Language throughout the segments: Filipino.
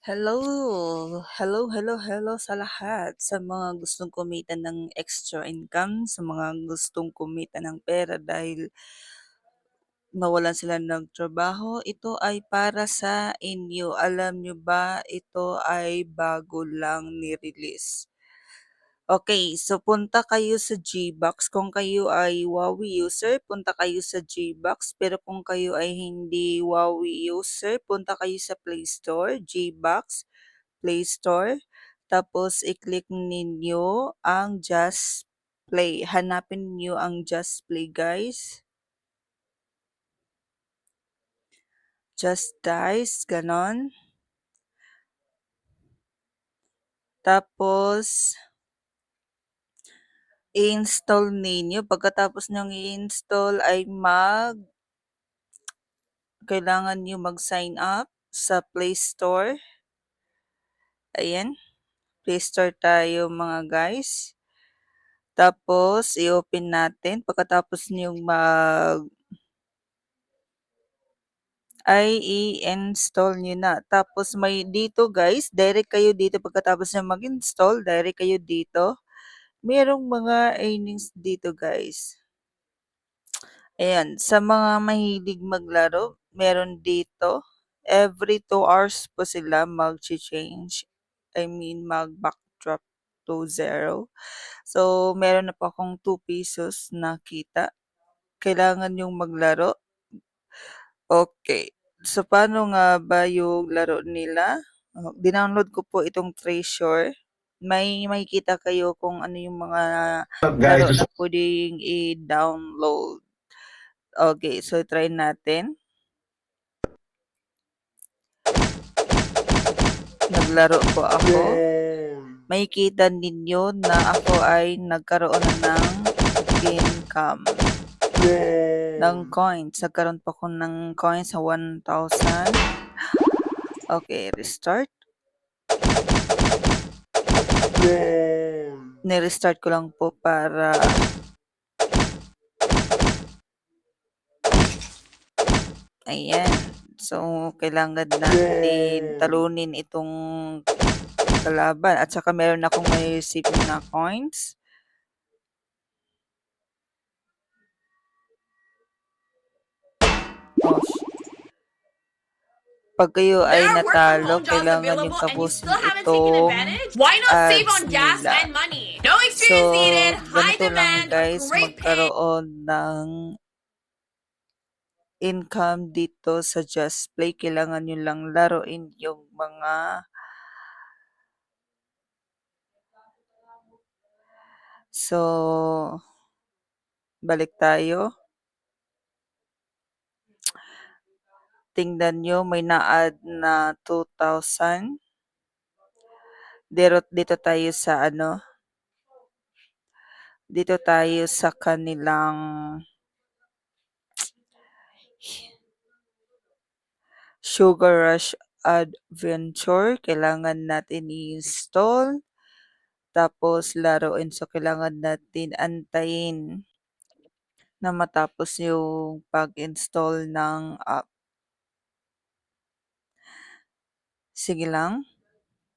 Hello! Hello, hello, hello sa lahat. Sa mga gustong kumita ng extra income, sa mga gustong kumita ng pera dahil nawalan sila ng trabaho, ito ay para sa inyo. Alam nyo ba, ito ay bago lang ni-release. Okay, so punta kayo sa GBox. Kung kayo ay Huawei user, punta kayo sa GBox. Pero kung kayo ay hindi Huawei user, punta kayo sa Play Store, GBox, Play Store. Tapos i-click ninyo ang Just Play. Hanapin niyo ang Just Play, guys. Just Dice, ganon. Tapos, i-install ninyo. Pagkatapos nyo i-install ay kailangan nyo mag-sign up sa Play Store. Ayan, Play Store tayo mga guys. Tapos, i-open natin. Pagkatapos nyo ay i-install nyo na. Tapos, may dito guys, direct kayo dito. Pagkatapos nyo mag-install, direct kayo dito. Merong mga earnings dito guys. Ayan, sa mga mahilig maglaro, meron dito. Every 2 hours po sila mag-change. I mean, mag-backdrop to 0. So, meron na po akong 2 pesos na kita. Kailangan yung maglaro. Okay. So, paano nga ba yung laro nila? Dinownload ko po itong Treasure. May makikita kayo kung ano yung mga laro na pwedeng i-download. Okay, so try natin. Naglaro po ako. Makikita ninyo na ako ay nagkaroon ng income ng coins. Nagkaroon po ako ng coins sa 1,000. Okay, restart. Ni-restart ko lang po para ayan. So, kailangan natin talunin itong kalaban. At saka meron akong may receive na coins. Oh, pag kayo ay natalo, kailangan yung tapusin itong ads nila. So, ganito lang guys, magkaroon ng income dito sa Just Play. Kailangan nyo lang laruin yung mga so, balik tayo. Tingnan nyo, may na-add na 2,000. Dito tayo sa dito tayo sa kanilang Sugar Rush Adventure. Kailangan natin i-install. Tapos laruin. So, kailangan natin antayin na matapos yung pag-install ng app. Sige lang.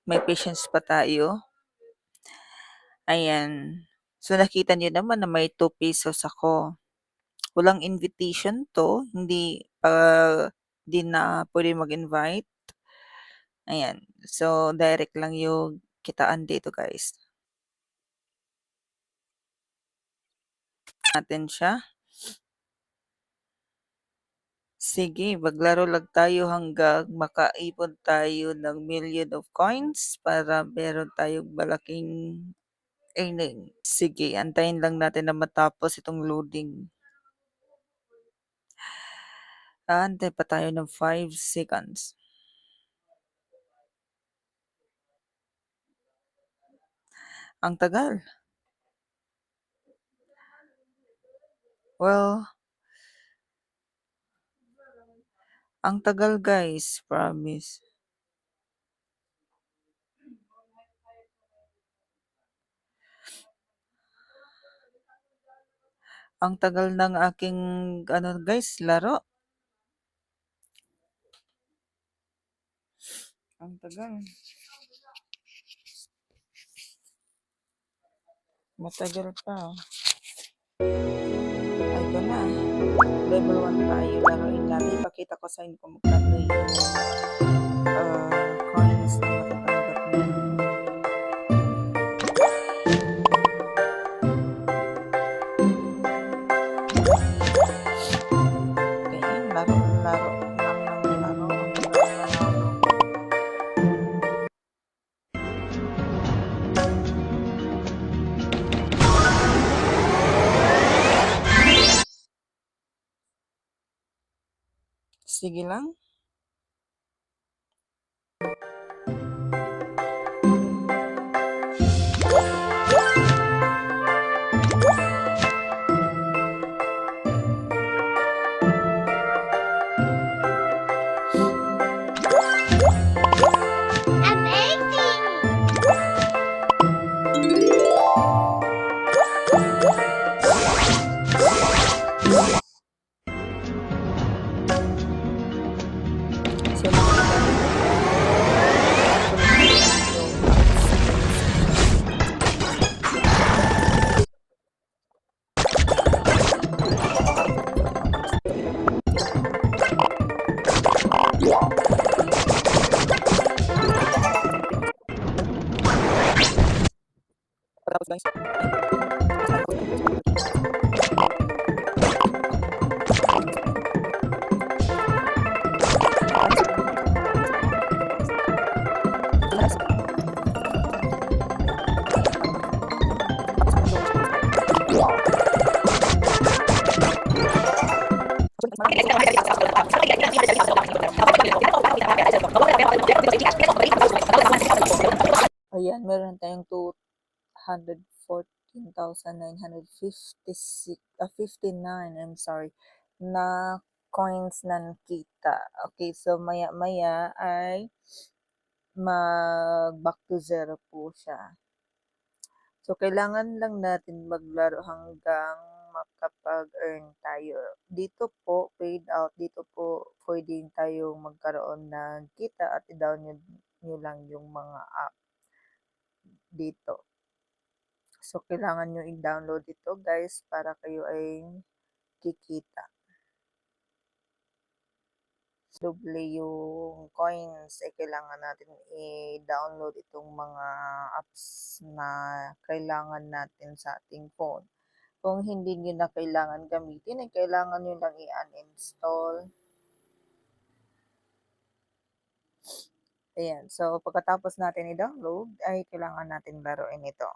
May patience pa tayo. Ayan. So, nakita niyo naman na may 2 pesos ako. Walang invitation to. Hindi na pwede mag-invite. Ayan. So, direct lang yung kitaan dito guys. Natin siya. Sige, maglaro lang tayo hanggang makaipon tayo ng million of coins para meron tayong malaking earning. Sige, antayin lang natin na matapos itong loading. Antay pa tayo ng 5 seconds. Ang tagal. Well, ang tagal guys, promise. Ang tagal ng aking guys, laro. Ang tagal. Matagal pa. Ay, ito na. Level 1 tayo. Laruin natin. Ipakita ko sa inyo kung magkano yung coins na matatanggap mo. Okay, laro lang ng laro. Sige lang. So, guys. Ayan, meron tayong 214,956, 59, I'm sorry, na coins na nakita. Okay, so maya-maya ay mag-back to zero po siya. So, kailangan lang natin maglaro hanggang makapag-earn tayo. Dito po, paid out, dito po pwede tayong magkaroon ng kita at i-download nyo lang yung mga app dito. So, kailangan nyo i-download ito guys para kayo ay kikita. Doble yung coins ay kailangan natin i-download itong mga apps na kailangan natin sa ating phone. Kung hindi nyo na kailangan gamitin, ay kailangan nyo lang i-uninstall. Ayan. So, pagkatapos natin i-download, ay kailangan natin laruin ito.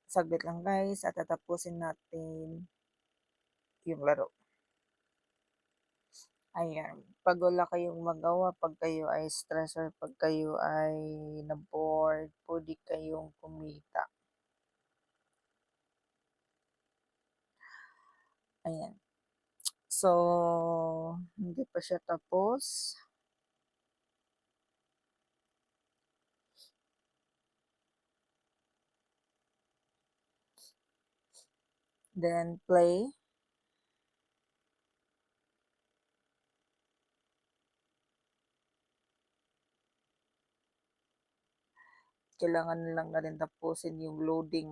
Saglit lang guys, at tatapusin natin yung laro. Ayan. Pag wala kayong magawa, pag kayo ay stress or pag kayo ay na-bored, pwede kayong kumita. Ayan. So, hindi pa siya tapos. Then, play. Kailangan lang na rin tapusin yung loading.